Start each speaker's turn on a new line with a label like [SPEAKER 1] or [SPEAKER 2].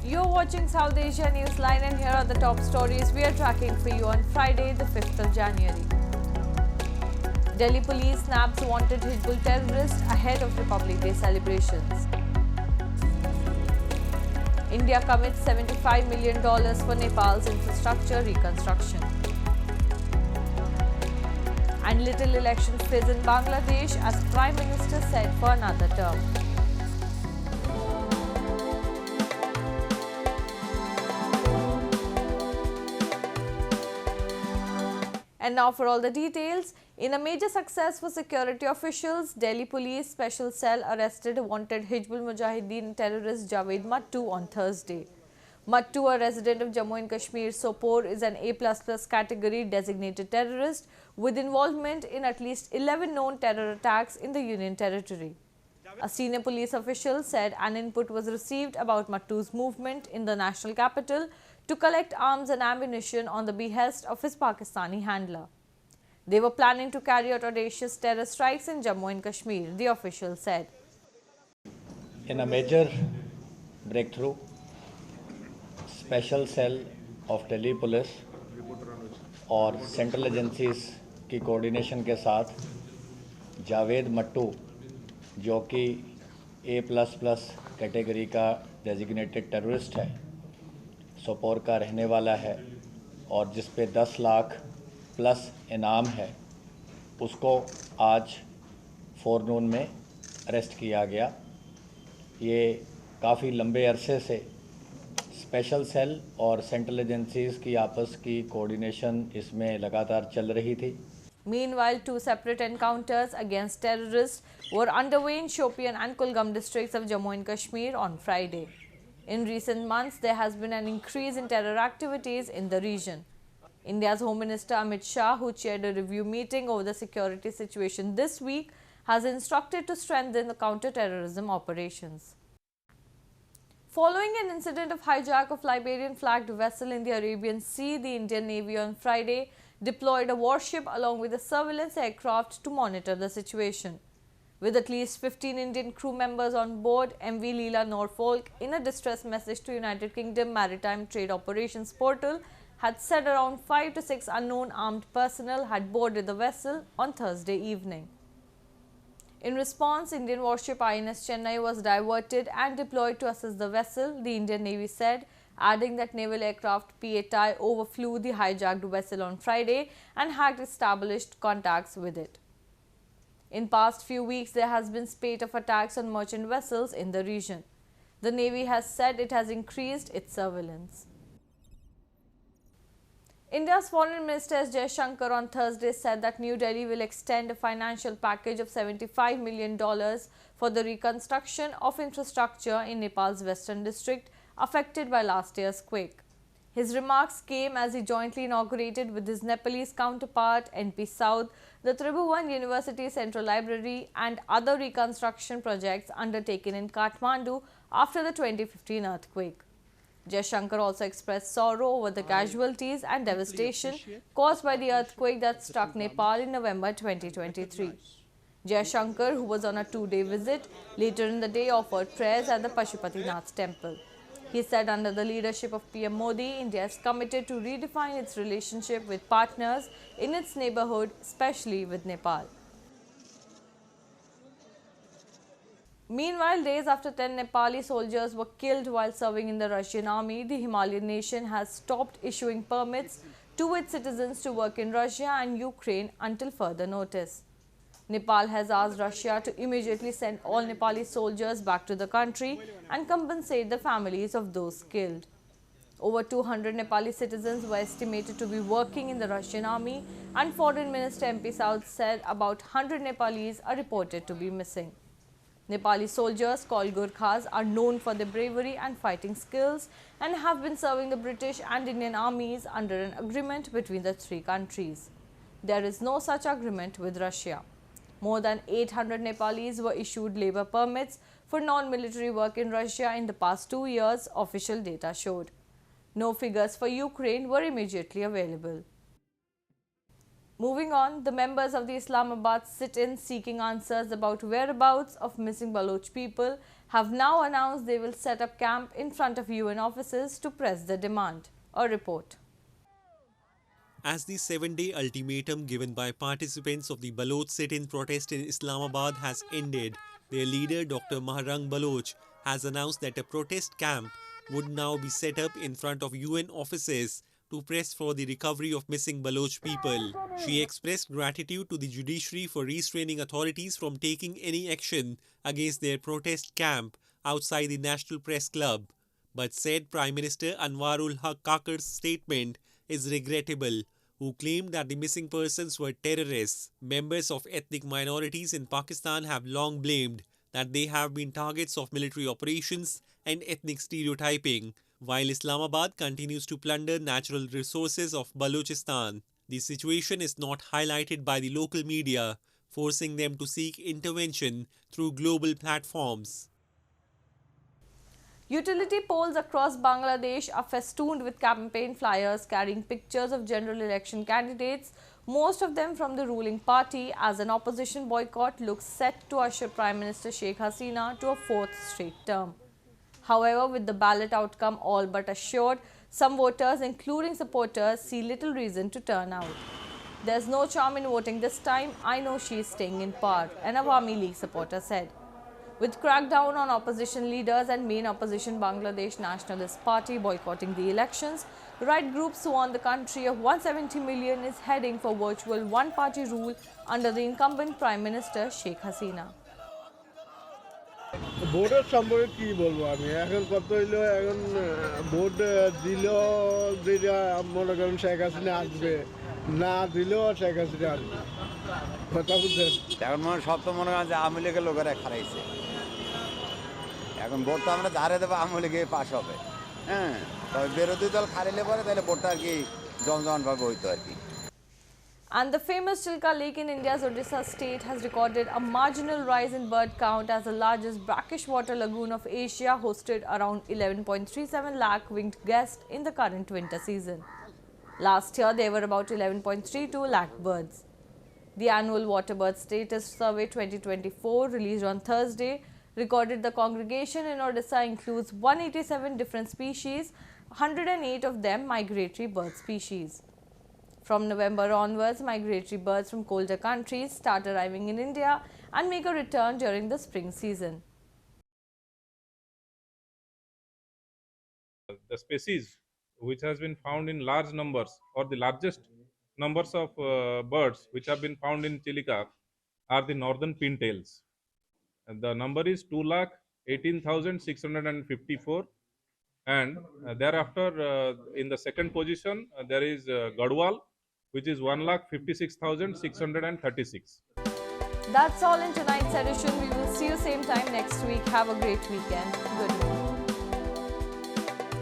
[SPEAKER 1] You're watching South Asia Newsline, and here are the top stories we are tracking for you on Friday, the 5th of January. Delhi police snaps wanted Hizbul terrorists ahead of Republic Day celebrations. India commits $75 million for Nepal's infrastructure reconstruction. And little election fizz in Bangladesh as Prime Minister said for another term. And now for all the details. In a major success for security officials, Delhi Police Special Cell arrested wanted Hizbul Mujahideen terrorist Javed Mattoo on Thursday. Mattoo, a resident of Jammu and Kashmir Sopore, is an A++ category designated terrorist with involvement in at least 11 known terror attacks in the Union Territory. A senior police official said an input was received about Mattoo's movement in the national capital to collect arms and ammunition on the behest of his Pakistani handler. They were planning to carry out audacious terror strikes in Jammu and Kashmir, the official said.
[SPEAKER 2] In a major breakthrough, Special Cell of Delhi Police और central agencies की coordination के साथ जावेद मट्टू, जो कि A++ category का designated terrorist है, सोपोर का रहने वाला है और जिस पे 10 लाख प्लस इनाम है, उसको आज फोरनून में अरेस्ट किया गया। ये काफ़ी लंबे अरसे से स्पेशल सेल और सेंट्रल एजेंसीज की आपस की कोऑर्डिनेशन इसमें लगातार चल रही थी।
[SPEAKER 1] Meanwhile, two separate encounters against terrorists were underway in Shopian and Kulgam districts of Jammu and Kashmir on Friday. In recent months, there has been an increase in terror activities in the region. India's Home Minister Amit Shah, who chaired a review meeting over the security situation this week, has instructed to strengthen the counter-terrorism operations. Following an incident of hijack of Liberian flagged vessel in the Arabian Sea, the Indian Navy on Friday deployed a warship along with a surveillance aircraft to monitor the situation. With at least 15 Indian crew members on board, MV Leela Norfolk, in a distress message to United Kingdom Maritime Trade Operations Portal, had said around 5 to 6 unknown armed personnel had boarded the vessel on Thursday evening. In response, Indian warship INS Chennai was diverted and deployed to assist the vessel, the Indian Navy said, adding that naval aircraft PATI overflew the hijacked vessel on Friday and had established contacts with it. In past few weeks, there has been spate of attacks on merchant vessels in the region. The Navy has said it has increased its surveillance. India's Foreign Minister S.Jaishankar on Thursday said that New Delhi will extend a financial package of $75 million for the reconstruction of infrastructure in Nepal's western district affected by last year's quake. His remarks came as he jointly inaugurated with his Nepalese counterpart NP South the Tribhuvan University Central Library and other reconstruction projects undertaken in Kathmandu after the 2015 earthquake. Jaishankar also expressed sorrow over the casualties and devastation caused by the earthquake that struck Nepal in November 2023. Jaishankar, who was on a 2-day visit, later in the day offered prayers at the Pashupatinath temple. He said under the leadership of PM Modi, India is committed to redefine its relationship with partners in its neighborhood, especially with Nepal. Meanwhile, days after 10 Nepali soldiers were killed while serving in the Russian army, the Himalayan nation has stopped issuing permits to its citizens to work in Russia and Ukraine until further notice. Nepal has asked Russia to immediately send all Nepali soldiers back to the country and compensate the families of those killed. Over 200 Nepali citizens were estimated to be working in the Russian army, and Foreign Minister MP South said about 100 Nepalese are reported to be missing. Nepali soldiers called Gurkhas are known for their bravery and fighting skills and have been serving the British and Indian armies under an agreement between the three countries. There is no such agreement with Russia. More than 800 Nepalis were issued labour permits for non-military work in Russia in the past 2 years, official data showed. No figures for Ukraine were immediately available. Moving on, the members of the Islamabad sit-in seeking answers about whereabouts of missing Baloch people have now announced they will set up camp in front of UN offices to press the demand. A report.
[SPEAKER 3] As the 7-day ultimatum given by participants of the Baloch sit-in protest in Islamabad has ended, their leader Dr. Maharang Baloch has announced that a protest camp would now be set up in front of UN offices to press for the recovery of missing Baloch people. She expressed gratitude to the judiciary for restraining authorities from taking any action against their protest camp outside the National Press Club, but said Prime Minister Anwarul Haq Kakar's statement is regrettable, who claimed that the missing persons were terrorists. Members of ethnic minorities in Pakistan have long blamed that they have been targets of military operations and ethnic stereotyping, while Islamabad continues to plunder natural resources of Balochistan. The situation is not highlighted by the local media, forcing them to seek intervention through global platforms.
[SPEAKER 1] Utility poles across Bangladesh are festooned with campaign flyers carrying pictures of general election candidates, most of them from the ruling party, as an opposition boycott looks set to usher Prime Minister Sheikh Hasina to a fourth straight term. However, with the ballot outcome all but assured, some voters, including supporters, see little reason to turn out. There's no charm in voting this time. I know she's staying in power, an Awami League supporter said. With crackdown on opposition leaders and main opposition Bangladesh Nationalist Party boycotting the elections, right groups warn the country of 170 million is heading for virtual one-party rule under the incumbent Prime Minister Sheikh Hasina.
[SPEAKER 4] ভোটের সম্পর্কে কি বলবো আমি এখন কত হইলো এখন vote দিলেও যেটা মনে করেন শেখ হাসিনা আসবে না দিলেও শেখ হাসিনা আসবে কথা বুঝছেন
[SPEAKER 5] এখন মনে সব তো মনে করেন যে আওয়ামী লীগের লোকেরা খারাইছে এখন ভোট তো আমরা ধারে দেবো আওয়ামী লীগে পাস হবে হ্যাঁ তবে বিরোধী দল খারাইলে পরে তাহলে ভোটটা আর কি জমজমাটভাবে হইতো আর কি
[SPEAKER 1] And the famous Chilika Lake in India's Odisha state has recorded a marginal rise in bird count as the largest brackish water lagoon of Asia hosted around 11.37 lakh winged guests in the current winter season. Last year, there were about 11.32 lakh birds. The annual Water Bird Status Survey 2024, released on Thursday, recorded the congregation in Odisha includes 187 different species, 108 of them migratory bird species. From November onwards, migratory birds from colder countries start arriving in India and make a return during the spring season.
[SPEAKER 6] The species which has been found in large numbers, or the largest numbers of birds which have been found in Chilika, are the northern pintails. And the number is 2,18,654, and thereafter in the second position there is Gadwal, which is 1,56,636.
[SPEAKER 1] That's all in tonight's edition. We will see you same time next week. Have a great weekend. Good night.